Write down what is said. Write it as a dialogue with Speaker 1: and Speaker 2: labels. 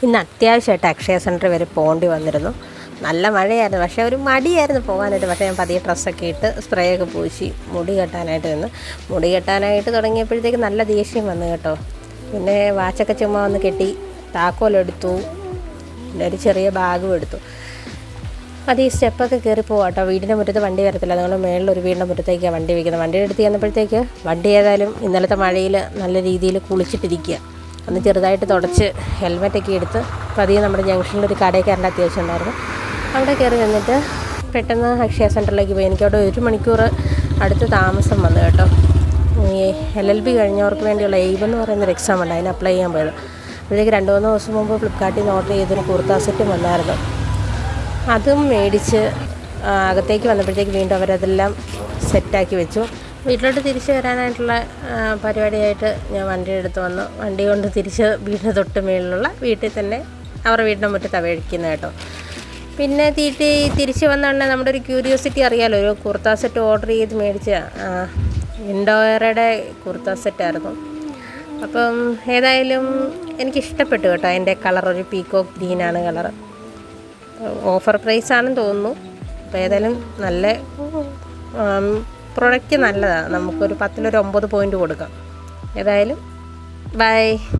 Speaker 1: ഇന്ന് അത്യാവശ്യമായിട്ട് അക്ഷയ സെൻറ്റർ വരെ പോകേണ്ടി വന്നിരുന്നു. നല്ല മഴയായിരുന്നു, പക്ഷേ ഒരു മടിയായിരുന്നു പോകാനായിട്ട്. പക്ഷേ ഞാൻ പതിയെ ഡ്രസ്സൊക്കെ ഇട്ട് സ്പ്രേ ഒക്കെ പൂശി മുടി കെട്ടാനായിട്ട് നിന്ന്. മുടി കെട്ടാനായിട്ട് തുടങ്ങിയപ്പോഴത്തേക്ക് നല്ല ദേഷ്യം വന്നു കേട്ടോ. പിന്നെ വാച്ചൊക്കെ ചുമ്മാ ഒന്ന് കെട്ടി, താക്കോലെടുത്തു, പിന്നെ ഒരു ചെറിയ ബാഗും എടുത്തു. അത് ഈ സ്റ്റെപ്പൊക്കെ കയറി പോകാം കേട്ടോ. വീടിൻ്റെ മുറ്റത്ത് വണ്ടി വരത്തില്ല, അതുകൊണ്ട് മേളിലൊരു വീടിൻ്റെ മുറ്റത്തേക്കാണ് വണ്ടി വയ്ക്കുന്നത്. വണ്ടി എടുത്ത് ചെന്നപ്പോഴത്തേക്ക് വണ്ടി ഏതായാലും ഇന്നലത്തെ മഴയിൽ നല്ല രീതിയിൽ കുളിച്ചിട്ടിരിക്കുക. അന്ന് ചെറുതായിട്ട് തുടച്ച് ഹെൽമെറ്റൊക്കെ എടുത്ത് പതിയെ നമ്മുടെ ജംഗ്ഷനിലൊരു കടയിൽ കയറേണ്ട അത്യാവശ്യം ഉണ്ടായിരുന്നു. അവിടെ കയറി നിന്നിട്ട് പെട്ടെന്ന് അക്ഷയ സെൻറ്ററിലേക്ക് പോയി. എനിക്കവിടെ 1 മണിക്കൂർ അടുത്ത് താമസം വന്നു കേട്ടോ. ഈ LLB കഴിഞ്ഞവർക്ക് വേണ്ടിയുള്ള എയിം എന്ന് പറയുന്നൊരു എക്സാം ഉണ്ട്, അതിന് അപ്ലൈ ചെയ്യാൻ പോയത്. അപ്പോഴത്തേക്ക് 2-3 ദിവസം മുമ്പ് ഫ്ലിപ്കാർട്ടിൽ നിന്ന് ഓർഡർ ചെയ്തൊരു കുർത്താ സെറ്റും വന്നായിരുന്നു. അതും മേടിച്ച് അകത്തേക്ക് വന്നപ്പോഴത്തേക്ക് വീണ്ടും അവരതെല്ലാം സെറ്റാക്കി വെച്ചു. വീട്ടിലോട്ട് തിരിച്ച് വരാനായിട്ടുള്ള പരിപാടിയായിട്ട് ഞാൻ വണ്ടി എടുത്ത് വന്നു. വണ്ടി കൊണ്ട് തിരിച്ച് വീടിന് തൊട്ട് മേളിലുള്ള വീട്ടിൽ തന്നെ അവരുടെ വീടിൻ്റെ മുറ്റത്താണ് കഴിക്കുന്നത് കേട്ടോ. പിന്നെ തിരിച്ച് വന്നുകൊണ്ട് നമ്മുടെ ഒരു ക്യൂരിയോസിറ്റി അറിയാമല്ലോ, ഒരു കുർത്താ സെറ്റ് ഓർഡർ ചെയ്ത് മേടിച്ച ഇൻഡോയറുടെ കുർത്താ സെറ്റായിരുന്നു. അപ്പം ഏതായാലും എനിക്കിഷ്ടപ്പെട്ടു കേട്ടോ. അതിൻ്റെ കളർ ഒരു പീക്കോക്ക് ഗ്രീനാണ് കളറ്. ഓഫർ പ്രൈസാണെന്ന് തോന്നുന്നു. അപ്പോൾ ഏതായാലും നല്ല പ്രൊഡക്റ്റ് നല്ലതാണ്. നമുക്കൊരു 10-9 പോയിൻ്റ് കൊടുക്കാം. ഏതായാലും ബൈ.